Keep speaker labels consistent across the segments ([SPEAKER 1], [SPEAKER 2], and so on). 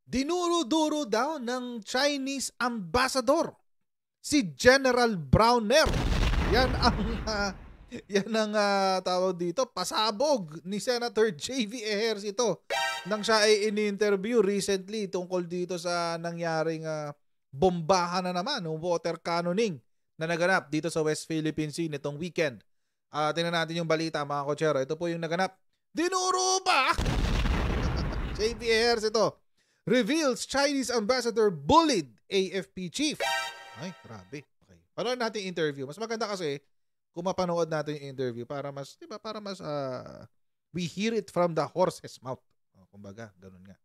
[SPEAKER 1] Dinuro-duro daw ng Chinese ambassador si General Browner. Yan ang tawag dito, pasabog ni Senator J.V. Ejercito nang siya ay in-interview recently tungkol dito sa nangyaring bombahan na naman, water cannoning na naganap dito sa West Philippine Sea nitong weekend. Tingnan natin yung balita, mga kotsero. Ito po yung naganap. Dinuro ba? J.V. Ejercito reveals Chinese ambassador bullied AFP chief. Ay, grabe. Okay. Panood natin yung interview. Mas maganda kasi kung mapanood natin yung interview para mas, di ba, we hear it from the horse's mouth. Kumbaga, ganun nga.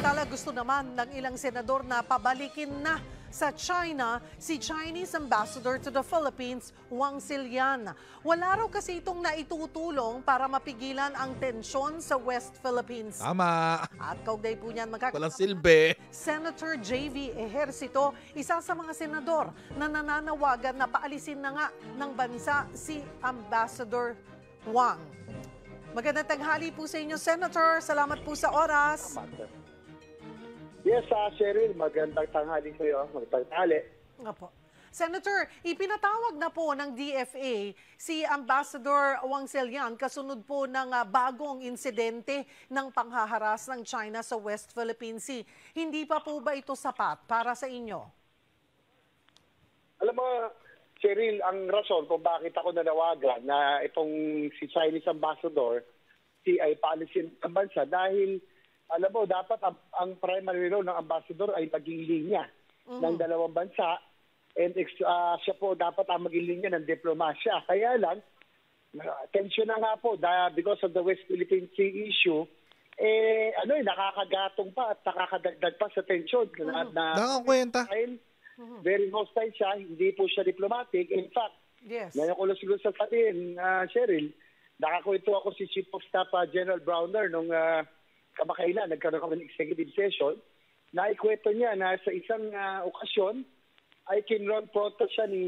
[SPEAKER 2] Samantala, gusto naman ng ilang senador na pabalikin na sa China si Chinese Ambassador to the Philippines, Wang Zilian. Wala raw kasi itong naitutulong para mapigilan ang tensyon sa West Philippines.
[SPEAKER 1] Tama.
[SPEAKER 2] At kaugnay po niyan
[SPEAKER 1] Walang silbi.
[SPEAKER 2] Senator J.V. Ejercito, isa sa mga senador na nananawagan na paalisin na nga ng bansa si Ambassador Wang. Magandang tanghali po sa inyo, Senator. Salamat po sa oras.
[SPEAKER 3] Yes, Cheryl, magandang tanghali sa iyo. Magandang tanghali.
[SPEAKER 2] Opo. Senator, ipinatawag na po ng DFA si Ambassador Wang Zilian kasunod po ng bagong insidente ng panghaharas ng China sa West Philippine Sea. Hindi pa po ba ito sapat para sa inyo?
[SPEAKER 3] Alam mo, Cheryl, ang rason kung bakit ako nanawagan na itong si Chinese Ambassador ay paalisin ang bansa dahil alam mo, dapat ang primary role ng ambassador ay maging linya ng dalawang bansa and siya po dapat ang maging linya ng diplomasya. Kaya lang, tension na nga po because of the West Philippine Sea issue, nakakagatong pa at nakakadagdag pa sa tension.
[SPEAKER 1] Nakakwenta.
[SPEAKER 3] Very hostile siya, hindi po siya diplomatic. In fact, ngayon ko lang siguro sasabihin, Cheryl, nakakwento ako si Chief of Staff General Browner nung kamakailan, nagkaroon kami ng executive session, na ikwento niya na sa isang okasyon ay kinronfronto siya ni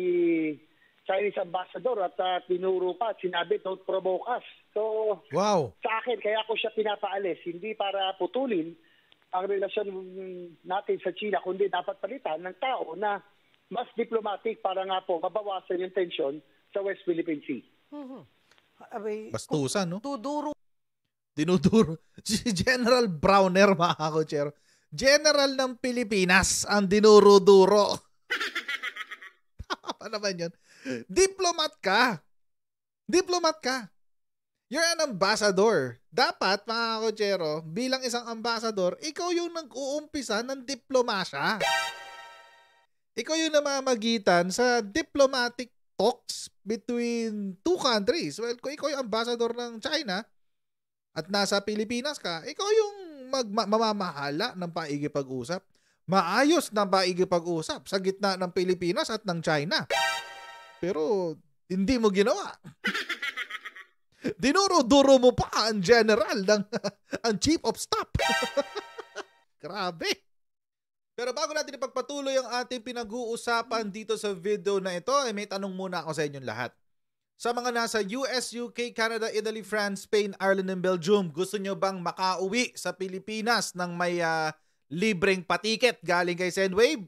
[SPEAKER 3] Chinese Ambassador at tinuro pa at sinabi, don't provoke us. So,
[SPEAKER 1] wow.
[SPEAKER 3] Sa akin, kaya ko siya pinapaalis, hindi para putulin ang relasyon natin sa China, kundi dapat palitan ng tao na mas diplomatic para nga po mabawasan yung tension sa West Philippine Sea.
[SPEAKER 1] Bastusan, no?
[SPEAKER 2] Dinuduro
[SPEAKER 1] si General Browner, mga kotsero. General ng Pilipinas ang dinuro-duro. Tama naman yun. Diplomat ka. You're an ambassador. Dapat, mga kotsero, bilang isang ambassador, ikaw yung nag-uumpisa ng diplomasya. Ikaw yung namamagitan sa diplomatic talks between two countries. Well, kung ikaw yung ambassador ng China, at nasa Pilipinas ka, ikaw yung mamamahala ng paigipag-usap. Maayos na paigipag-usap sa gitna ng Pilipinas at ng China. Pero hindi mo ginawa. Dinuro-duro mo pa ang general ang chief of staff. Grabe. Pero bago natin ipagpatuloy ang ating pinag-uusapan dito sa video na ito, may tanong muna ako sa inyong lahat. Sa mga nasa US, UK, Canada, Italy, France, Spain, Ireland, and Belgium, gusto nyo bang makauwi sa Pilipinas ng may libreng patiket galing kay Sendwave?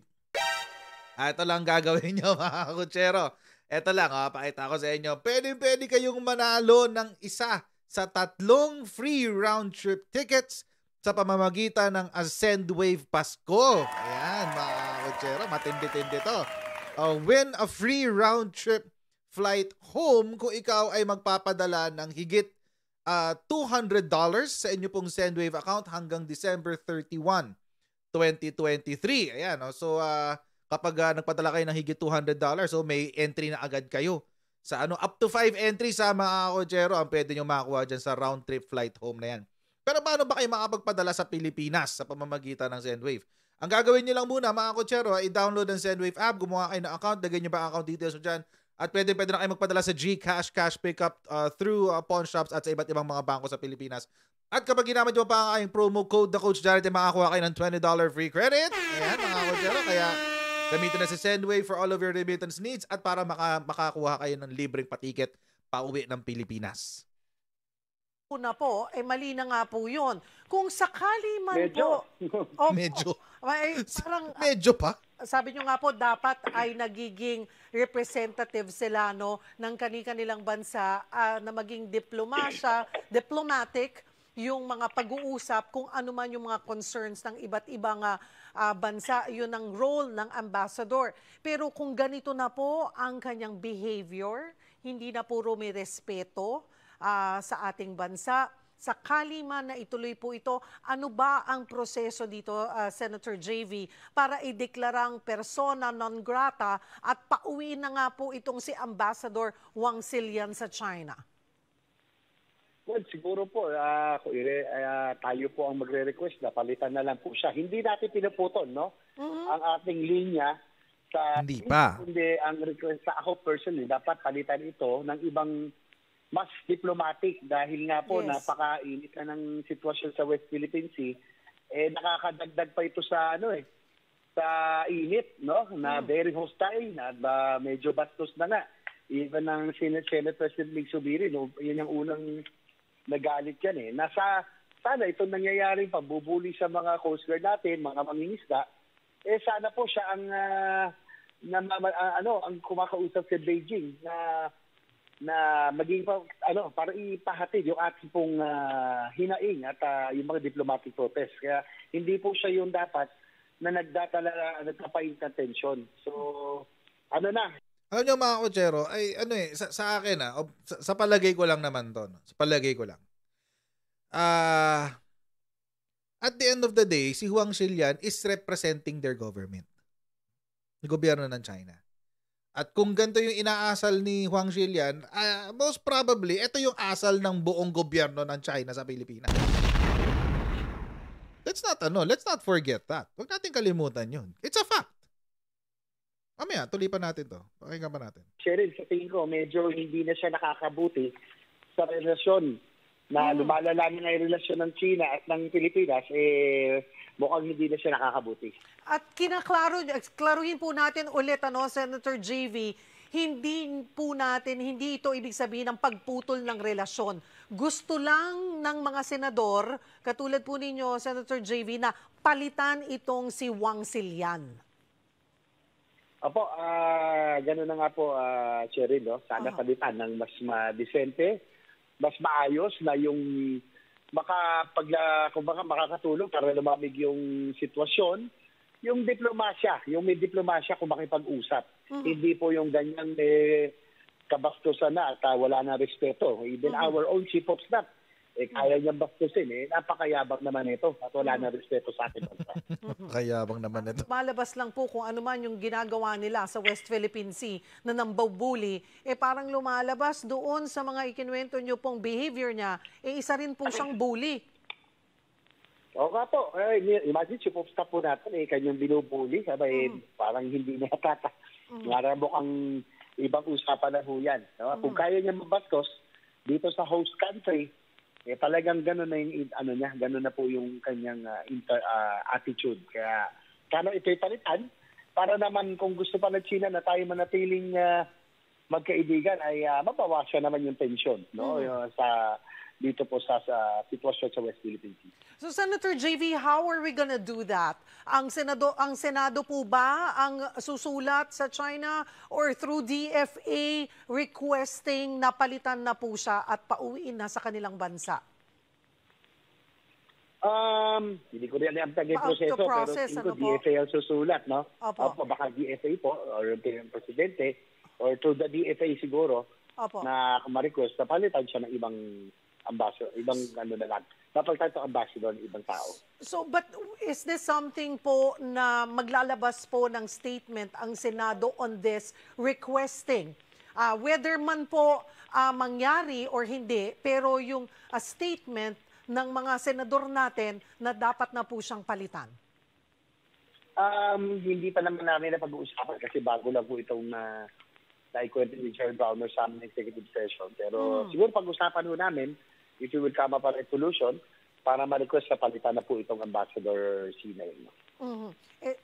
[SPEAKER 1] Ito lang gagawin nyo, mga kutsero. Ito lang, pakita ko sa inyo. Pwede kayong manalo ng isa sa 3 free round-trip tickets sa pamamagitan ng Sendwave Pasko. Ayan, mga kutsero, matindi-tindi to. Win a free round-trip flight home kung ikaw ay magpapadala ng higit $200 sa inyo pong Sendwave account hanggang December 31, 2023. Ayan, so kapag nagpadala kayo ng higit $200, so may entry na agad kayo sa up to 5 entries sa mga kotsero ang pwede nyo makakuha dyan sa round trip flight home na yan. Pero paano ba kayo makapagpadala sa Pilipinas sa pamamagitan ng Sendwave? Ang gagawin nyo lang muna, mga kotsero, i-download ang Sendwave app, gumawa kayo ng account, lagay nyo ba account details dyan. At pwede na kayo magpadala sa GCash, cash pickup through pawn shops at sa iba't ibang mga bangko sa Pilipinas. At kapag ginamit nyo pa ang aking promo code na Coach Jared, makakuha kayo ng $20 free credit. Ayan, mga kotsero. Kaya gamitin na si Sendwave for all of your remittance needs at para makakuha kayo ng libreng patiket pauwi ng Pilipinas.
[SPEAKER 2] na po, mali na nga po yun. Kung sakali man
[SPEAKER 3] Medyo.
[SPEAKER 2] po...
[SPEAKER 1] Medyo.
[SPEAKER 2] Parang,
[SPEAKER 1] Medyo pa?
[SPEAKER 2] sabi nyo nga po, dapat ay nagiging representative sila ng kanilang bansa na maging diplomatic yung mga pag-uusap kung ano man yung mga concerns ng iba't ibang bansa. Yun ang role ng ambassador. Pero kung ganito na po ang kanyang behavior, hindi na puro may respeto sa ating bansa. Sakali man na ituloy po ito, ano ba ang proseso dito, Senator JV, para ideklarang persona non grata at pauwiin na nga po itong si Ambassador Wang Xilian sa China?
[SPEAKER 3] Well, siguro po, tayo po ang magre-request na palitan na lang po siya. Hindi natin pinuputol, no? Ang ating linya sa...
[SPEAKER 1] Hindi pa.
[SPEAKER 3] Hindi, ang request sa ako personally, dapat palitan ito ng ibang mas diplomatic dahil nga po napakainit na ng sitwasyon sa West Philippine Sea, nakakadagdag pa ito sa sa init, no? Na very hostile, na medyo bastos na nga. Even ang Senate President Mig Subiri, yun ang unang nagalit yan sana itong nangyayaring pambubuli sa mga Coast Guard natin, mga mangingisda, sana po siya ang ang kumakausap sa Beijing na maging para ipahatid yung ating pong hinaing at yung mga diplomatic protest. Kaya hindi po siya yung dapat na nagpapaint ng tension. So,
[SPEAKER 1] Alam nyo mga kotsero, ay sa akin sa palagay ko lang naman to. Sa palagay ko lang. At the end of the day, si Wang Xilian is representing their government. Yung gobyerno ng China. At kung ganito yung inaasal ni Wang Xilian, most probably, ito yung asal ng buong gobyerno ng China sa Pilipinas. Let's not forget that. Huwag natin kalimutan yun. It's a fact. Mamaya, tuloy pa natin to. Pakinggan pa natin.
[SPEAKER 3] Cheryl, sa tingin ko, medyo hindi na siya nakakabuti sa relasyon na lumalala na yung relasyon ng China at ng Pilipinas, mukhang hindi na siya nakakabuti.
[SPEAKER 2] At klaruhin po natin ulit, Senator JV, hindi ito ibig sabihin ng pagputol ng relasyon. Gusto lang ng mga senador, katulad po ninyo, Senator JV, na palitan itong si Wang Xilian.
[SPEAKER 3] Opo, gano'n na nga po, Cheryl, no? Sana palitan ng mas madisente, mas maayos na yung makakatulong para lumamig yung sitwasyon, yung may diplomasya kung makipag-usap. Hindi po yung ganyan kabastusan na at wala na respeto. Even our own chief of staff, kaya niyang bastusin. Napakayabang naman ito at wala na respeto sa atin.
[SPEAKER 1] Kayabang naman ito.
[SPEAKER 2] Malabas lang po kung ano man yung ginagawa nila sa West Philippine Sea na nambabuli, parang lumalabas doon sa mga ikinuwento nyo pong behavior niya, isa rin po siyang bully.
[SPEAKER 3] Oo nga po. Imagine, chief of staff po natin, kanyang binubuli. Parang hindi na mukhang ibang usapan na ho yan. No? Kung kaya niya mabastos dito sa host country, talagang gano'n na yung gano'n na po yung kanyang attitude. Kaya ito'y palitan para naman kung gusto pa ng China na tayo manatiling magkaibigan ay mabawasan naman yung tension, no? Dito po sa sitwasyon sa West Philippine Sea.
[SPEAKER 2] So Senator JV, how are we gonna do that? Ang Senado po ba ang susulat sa China or through DFA requesting na palitan na po siya at pauwiin na sa kanilang bansa?
[SPEAKER 3] Hindi ko rin alam ang proseso, pero DFA ang susulat, no?
[SPEAKER 2] Opo.
[SPEAKER 3] Baka DFA po or yung presidente or through the DFA siguro na ma-request na palitan siya ng ibang ambassador, ibang napalitan ito ambassador ng ibang tao.
[SPEAKER 2] So, but is this something po na maglalabas po ng statement ang Senado on this requesting? Whether man po mangyari or hindi, pero yung statement ng mga senador natin na dapat na po siyang palitan?
[SPEAKER 3] Hindi pa naman namin na pag-uusapan kasi bago lang po itong naikwento ni Chair Browner sa aming executive session. Pero siguro pag-usapan po namin if we will come up with a solution para ma-request sa palitan na po itong Ambassador Sina.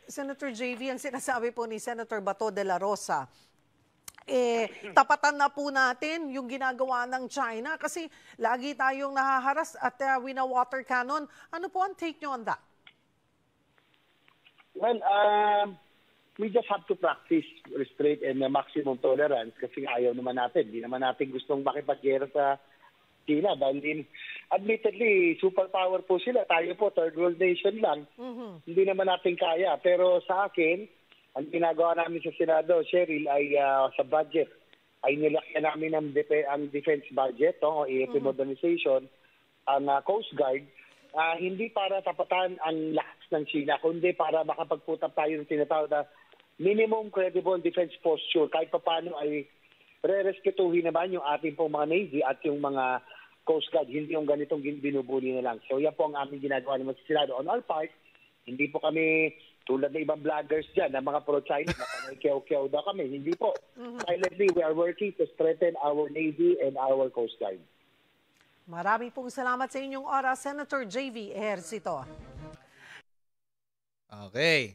[SPEAKER 2] Senator JV, ang sinasabi po ni Senator Bato de la Rosa, tapatan na po natin yung ginagawa ng China kasi lagi tayong nahaharas at wina-water cannon. Ano po ang take nyo on that?
[SPEAKER 3] Well, we just have to practice restraint and maximum tolerance kasi ayaw naman natin. Hindi naman natin gustong makipaggera sa China dahil admittedly, superpower po sila. Tayo po, third world nation lang. Hindi naman natin kaya. Pero sa akin, ang ginagawa namin sa Senado, Cheryl, ay sa budget, ay nilakyan namin ang defense budget, o AFP modernization, ang Coast Guard, hindi para tapatan ang lakas ng China, kundi para makapagputap tayo ng tinatawag na minimum credible defense posture. Kahit pa paano ay re-respetuhin naman yung ating pong mga Navy at yung mga Coast Guard, hindi yung ganitong binubuli na lang. So yan po ang aming ginagawa naman sa Senado. On our part, hindi po kami tulad ng ibang vloggers dyan, na mga pro-China, na panay-kyaw-kyaw daw kami. Hindi po. Silently, we are working to strengthen our Navy and our Coast Guard.
[SPEAKER 2] Marami pong salamat sa inyong oras, Senator J.V. Ejercito.
[SPEAKER 1] Okay.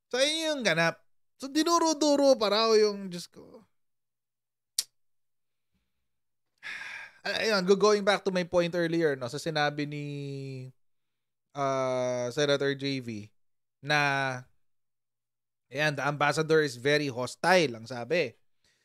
[SPEAKER 1] So, yun yung ganap. So, dinuro-duro pa raw yung, Diyos ko. Ayun, going back to my point earlier, no, sa sinabi ni Senator J.V., na ayan, the ambassador is very hostile, ang sabi.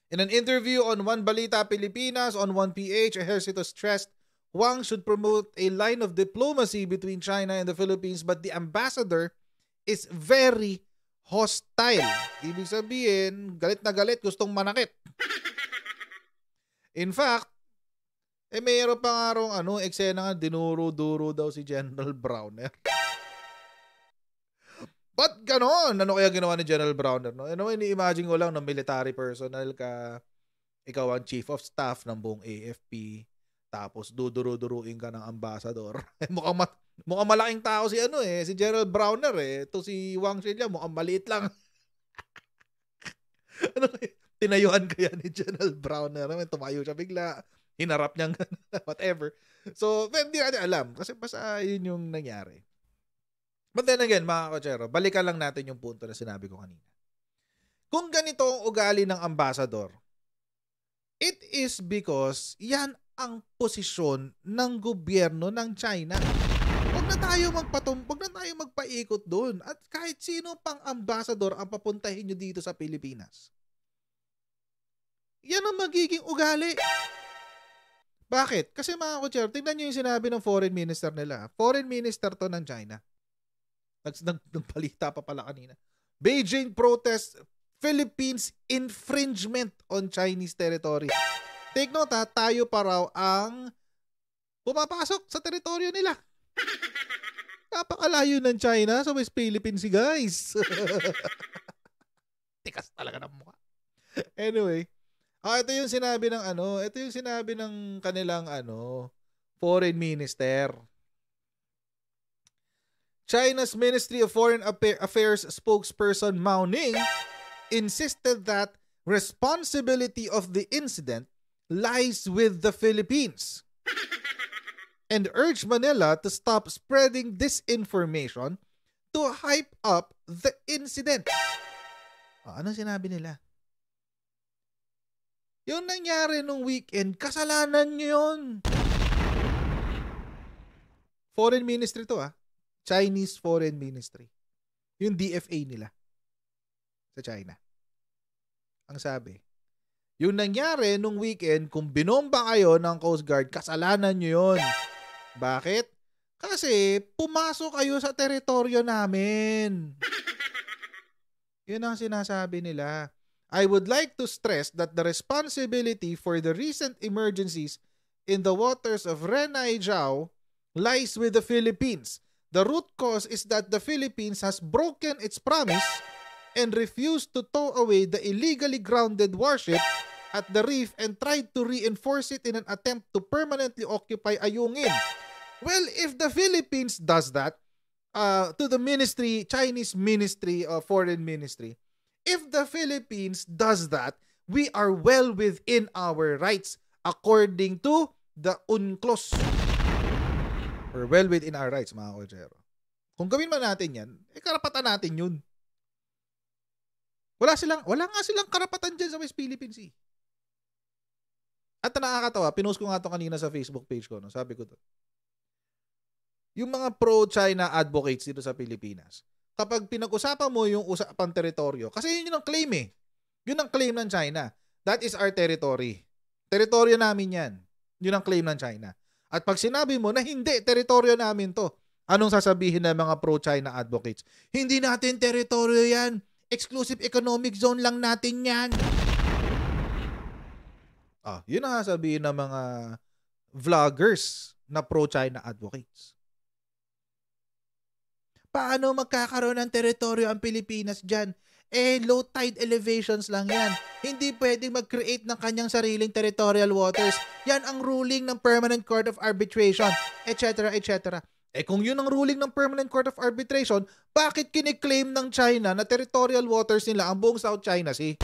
[SPEAKER 1] In an interview on One Balita Pilipinas on 1PH, Ejercito stressed Huang should promote a line of diplomacy between China and the Philippines, but the ambassador is very hostile. Ibig sabihin, galit na galit, gustong manakit. In fact, mayroon pa nga rong eksena nga, dinuro-duro daw si General Browner. Ba't ganon? Ano kaya ginawa ni General Browner? No? Ini-imagine ko lang na military personnel ka, ikaw ang chief of staff ng buong AFP, tapos duduro-duruin ka ng ambassador. mukhang malaking tao si si General Browner Ito si Wang Xiliang, mukhang maliit lang. Tinayuan kaya ni General Browner? Tumayo siya bigla, hinarap niya, whatever. So, hindi natin alam, kasi basta yun yung nangyari. But then again, mga kotsero, balikan lang natin yung punto na sinabi ko kanina. Kung ganito ang ugali ng ambassador, it is because yan ang posisyon ng gobyerno ng China. Huwag na tayo magpaikot doon. At kahit sino pang ambassador ang papuntahin nyo dito sa Pilipinas. Yan ang magiging ugali. Bakit? Kasi mga kotsero, tingnan nyo yung sinabi ng foreign minister nila. Foreign minister to ng China. Nagbalita pa pala kanina. Beijing protests Philippines infringement on Chinese territory. Take note tayo pa raw ang pumapasok sa teritoryo nila. Napakalayo ng China sa West Philippines, guys. Tikas talaga ng mukha. Anyway, ito yung sinabi ng ito yung sinabi ng kanilang foreign minister. China's Ministry of Foreign Affairs spokesperson Mao Ning insisted that responsibility of the incident lies with the Philippines and urged Manila to stop spreading disinformation to hype up the incident. Ano sinabi nila? Yung nangyari nung weekend, kasalanan nyo yun. Foreign Ministry to Chinese Foreign Ministry. Yung DFA nila sa China. Ang sabi, yung nangyari nung weekend, kung binomba kayo ng Coast Guard, kasalanan nyo yun. Bakit? Kasi pumasok kayo sa teritoryo namin. Yun ang sinasabi nila. I would like to stress that the responsibility for the recent emergencies in the waters of Renai Jiao lies with the Philippines. The root cause is that the Philippines has broken its promise and refused to tow away the illegally grounded warship at the reef and tried to reinforce it in an attempt to permanently occupy Ayungin. Well, if the Philippines does that, to the ministry, Chinese Ministry of Foreign Ministry, if the Philippines does that, we are well within our rights according to the UNCLOS. Or well within our rights, mga kotsero. Kung gawin man natin yan, karapatan natin yun. Wala nga silang karapatan dyan sa West Philippine Sea. At nakakatawa, pinost ko nga to kanina sa Facebook page ko. No? Sabi ko to. Yung mga pro-China advocates dito sa Pilipinas, kapag pinag-usapan mo yung usapang teritoryo, kasi yun ang claim eh. Yun ang claim ng China. That is our territory. Teritoryo namin yan. Yun ang claim ng China. At pag sinabi mo na hindi, teritoryo namin to, anong sasabihin ng mga pro-China advocates? Hindi natin teritoryo yan. Exclusive economic zone lang natin yan. Yun ang sasabihin ng mga vloggers na pro-China advocates. Paano magkakaroon ng teritoryo ang Pilipinas dyan? Low tide elevations lang yan. Hindi pwedeng mag-create ng kanyang sariling territorial waters. Yan ang ruling ng Permanent Court of Arbitration, etc., etc. Kung yun ang ruling ng Permanent Court of Arbitration, bakit kiniklaim ng China na territorial waters nila ang buong South China Sea?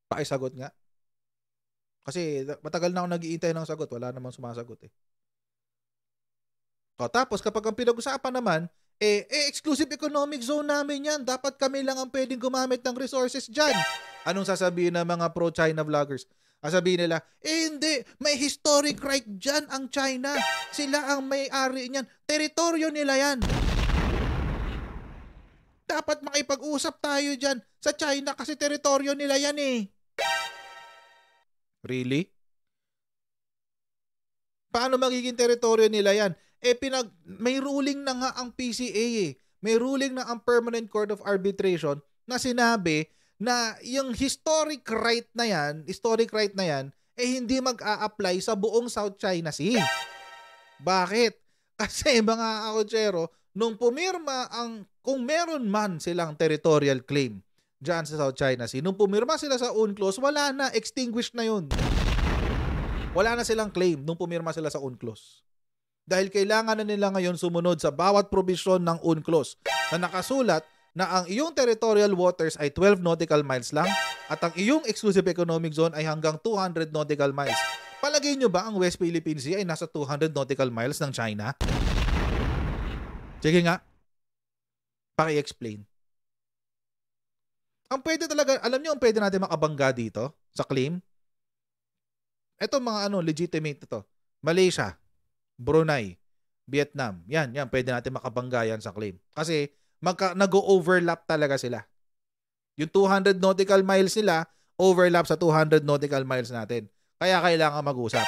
[SPEAKER 1] Pakisagot nga. Kasi matagal na ako nag-iintay ng sagot. Wala namang sumasagot eh. Tapos kapag ang pinag-usapan naman, exclusive economic zone namin yan. Dapat kami lang ang pwedeng gumamit ng resources dyan. Anong sasabihin ng mga pro-China vloggers? Sabihin nila, hindi, may historic right dyan ang China. Sila ang may-ari niyan. Teritoryo nila yan. Dapat makipag-usap tayo dyan sa China kasi teritoryo nila yan eh. Really? Paano magiging teritoryo nila yan? May ruling na nga ang PCA eh. May ruling na ang Permanent Court of Arbitration na sinabi na yung historic right na yan, hindi mag-a-apply sa buong South China Sea. Bakit? Kasi mga kakotsero, nung pumirma kung meron man silang territorial claim dyan sa South China Sea, nung pumirma sila sa UNCLOS, wala na, extinguished na yun. Wala na silang claim nung pumirma sila sa UNCLOS. Dahil kailangan na nila ngayon sumunod sa bawat probisyon ng UNCLOS na nakasulat na ang iyong territorial waters ay 12 nautical miles lang at ang iyong exclusive economic zone ay hanggang 200 nautical miles. Palagay nyo ba ang West Philippine Sea ay nasa 200 nautical miles ng China? Sige nga. Paki-explain. Ang pwede talaga, alam nyo ang pwede natin makabangga dito sa claim? Ito mga legitimate ito. Malaysia, Brunei, Vietnam. Yan, pwede natin makabangga yan sa claim. Kasi nag-overlap talaga sila. Yung 200 nautical miles nila, overlap sa 200 nautical miles natin. Kaya kailangan mag-usap.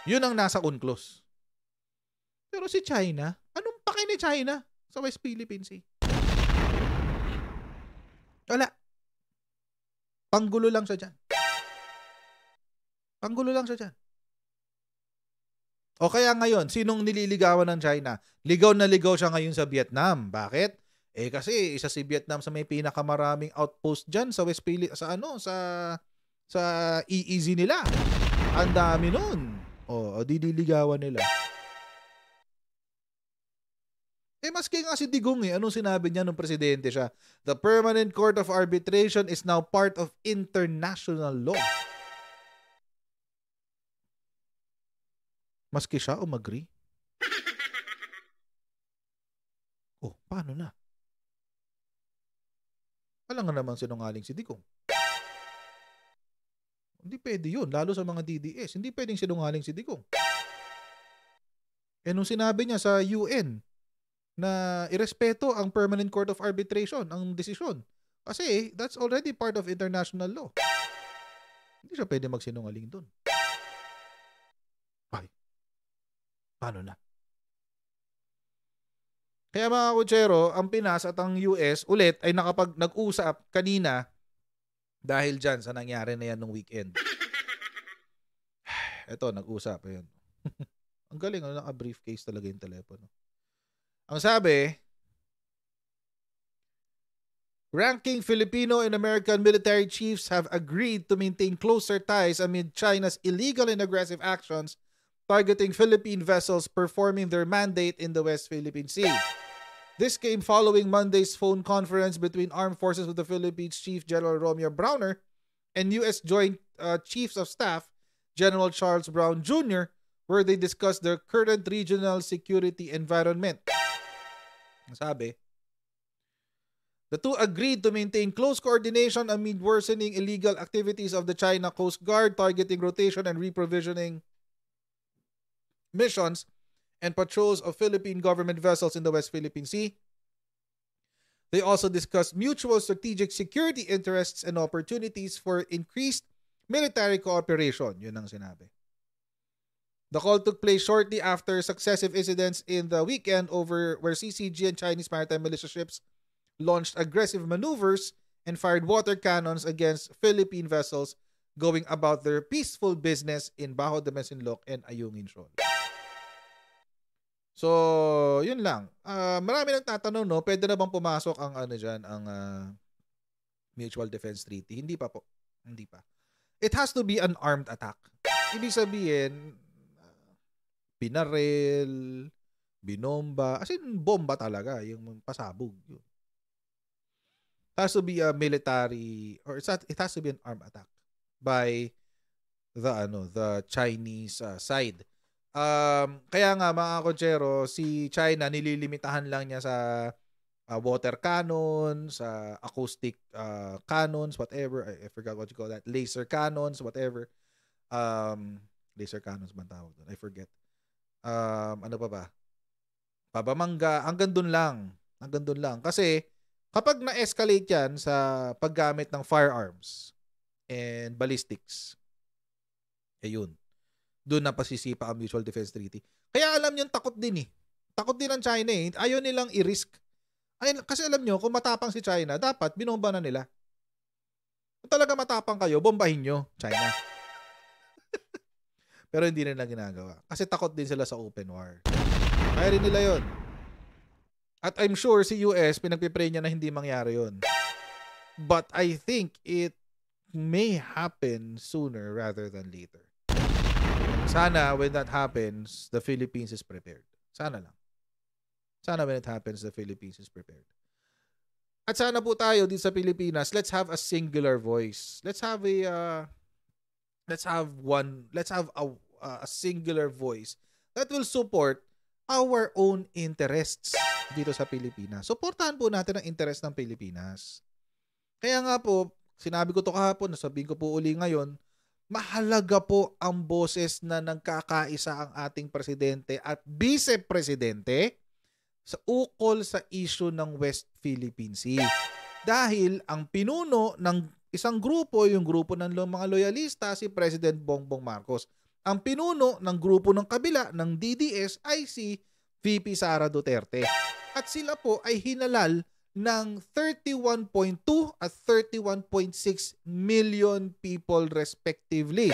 [SPEAKER 1] Yun ang nasa UNCLOS. Pero si China, anong paki ni China sa West Philippine Sea? Wala. Panggulo lang siya dyan. O kaya ngayon, sinong nililigawan ng China? Ligaw na ligaw siya ngayon sa Vietnam. Bakit? Kasi isa si Vietnam sa may pinakamaraming outpost dyan sa West Philippines, sa EEZ nila. Ang dami nun. Dililigawan nila. Maski nga si Digong anong sinabi niya nung presidente siya? The Permanent Court of Arbitration is now part of international law. Maski siya umagri? Paano na? Alam nga naman sinungaling si Digong. Hindi pwede yun, lalo sa mga DDS. Hindi pwedeng sinungaling si Digong. Nung sinabi niya sa UN na irespeto ang Permanent Court of Arbitration, ang desisyon. Kasi that's already part of international law. Hindi siya pwede magsinungaling dun. Paano na? Kaya mga kutsero, ang Pinas at ang US ulit ay nag-usap kanina dahil dyan sa nangyari na yan nung weekend. Ito, nag-usap. Ayun. Ang galing, naka-briefcase talaga yung telepono. Ang sabi, ranking Filipino and American military chiefs have agreed to maintain closer ties amid China's illegal and aggressive actions targeting Philippine vessels performing their mandate in the West Philippine Sea. This came following Monday's phone conference between Armed Forces of the Philippines Chief General Romeo Browner and U.S. Joint Chiefs of Staff General Charles Brown Jr., where they discussed their current regional security environment. Sabi, The two agreed to maintain close coordination amid worsening illegal activities of the China Coast Guard, targeting rotation and reprovisioning missions and patrols of Philippine government vessels in the West Philippine Sea. They also discussed mutual strategic security interests and opportunities for increased military cooperation. Yun ang sinabi. The call took place shortly after successive incidents in the weekend where CCG and Chinese maritime militia ships launched aggressive maneuvers and fired water cannons against Philippine vessels going about their peaceful business in Bajo de Masinloc and Ayungin Shoal. So, yun lang. Marami nang tatanong, no, pwede na bang pumasok ang ang Mutual Defense Treaty? Hindi pa po. Hindi pa. It has to be an armed attack. Ibig sabihin, binaril, binomba, as in bomba talaga, yung pasabog. Yun. It has to be a military, or it has to be an armed attack by the Chinese side. Kaya nga mga kotsero, si China nililimitahan lang niya sa water cannon, sa acoustic cannons, whatever. I forgot what you call that. Laser cannons, whatever. Laser cannons ba tawag doon? I forget. Ano pa ba? Pabamangga, hanggang doon lang. Hanggang doon lang. Kasi kapag na-escalate yan sa paggamit ng firearms and ballistics, ayun. Doon na pasisipa ang Mutual Defense Treaty. Kaya alam nyo, takot din eh. Takot din ang China eh. Ayaw nilang i-risk. Kasi alam nyo, kung matapang si China, dapat binomba na nila. Kung talaga matapang kayo, bombahin nyo, China. Pero hindi nila ginagawa. Kasi takot din sila sa open war. Kaya rin nila yon. At I'm sure si US, pinagpipray niya na hindi mangyari yon. But I think it may happen sooner rather than later. Sana when that happens, the Philippines is prepared. Sana lang. Sana when it happens, the Philippines is prepared. At sana po tayo dito sa Pilipinas, let's have a singular voice. Let's have a singular voice that will support our own interests dito sa Pilipinas. Suportahan po natin ang interest ng Pilipinas. Kaya nga po, sinabi ko to kahapon, nasabihin ko po uli ngayon, mahalaga po ang boses na nagkakaisa ang ating presidente at vice-presidente sa ukol sa issue ng West Philippine Sea. Dahil ang pinuno ng isang grupo, yung grupo ng mga loyalista, si President Bongbong Marcos. Ang pinuno ng grupo ng kabila ng DDS ay si VP Sara Duterte. At sila po ay hinalal ng 31.2 at 31.6 million people respectively.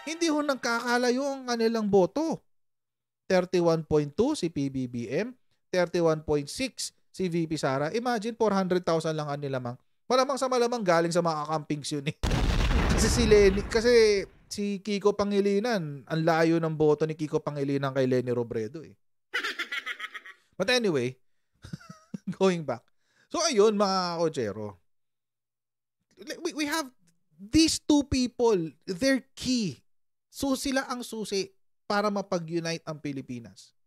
[SPEAKER 1] Hindi ho nagkakalayo ang kanilang boto. 31.2 si PBBM, 31.6 si VP Sara. Imagine 400,000 lang kanila mang. Malamang sa malamang galing sa mga campings yun eh. Kasi si Kiko Pangilinan, ang layo ng boto ni Kiko Pangilinan kay Leni Robredo eh. But anyway, going back. So ayun mga kotsero. We have these two people, they're key. So sila ang susi para mapag-unite ang Pilipinas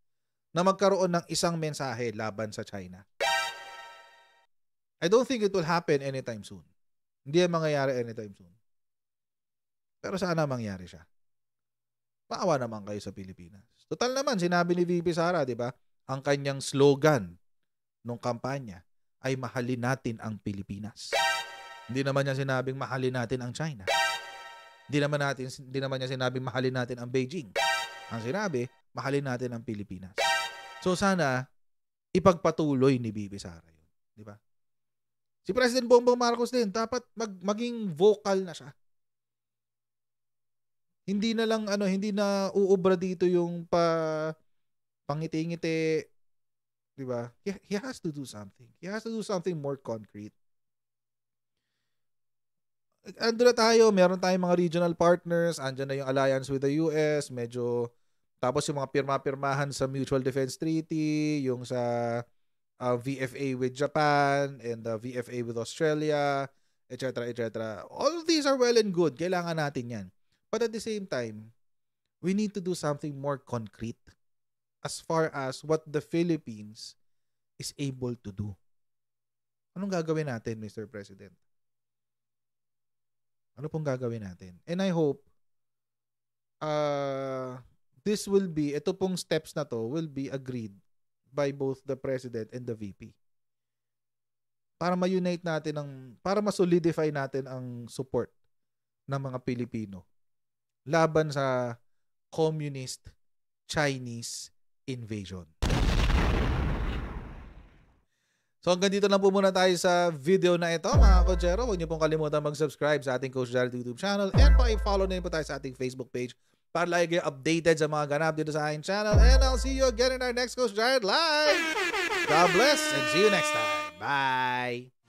[SPEAKER 1] na magkaroon ng isang mensahe laban sa China. I don't think it will happen anytime soon. Hindi yan mangyayari anytime soon. Pero sana mangyari siya. Maawa naman kayo sa Pilipinas. Total naman, sinabi ni VP Sara, di ba? Ang kanyang slogan nung kampanya ay mahalin natin ang Pilipinas. Hindi naman niya sinabing mahalin natin ang China. Hindi naman niya sinabing mahalin natin ang Beijing. Ang sinabi, mahalin natin ang Pilipinas. So sana ipagpatuloy ni VP Sara yun, di ba? Si President Bongbong Marcos din, dapat maging vocal na siya. Hindi na lang hindi na uubra dito yung pangiti-ngiti, 'di ba? He has to do something. He has to do something more concrete. Ando na tayo, meron tayong mga regional partners, andyan na yung alliance with the US, medyo tapos yung mga pirma-pirmahan sa Mutual Defense Treaty, yung sa VFA with Japan and VFA with Australia, etc., etc. All of these are well and good. Kailangan natin yan. But at the same time, we need to do something more concrete as far as what the Philippines is able to do. Anong gagawin natin, Mr. President? Ano pong gagawin natin? And I hope ito pong steps na to will be agreed by both the President and the VP. Para ma-unite natin para ma-solidify natin ang support ng mga Pilipino laban sa communist Chinese invasion. So hanggang dito lang po muna tayo sa video na ito, mga Coachero. Huwag niyo pong kalimutan mag-subscribe sa ating Coach Jared YouTube channel and paki-follow na rin po tayo sa ating Facebook page para lagi kayo updated sa mga ganap dito sa ating channel. And I'll see you again in our next Coach Jared Live. God bless and see you next time. Bye!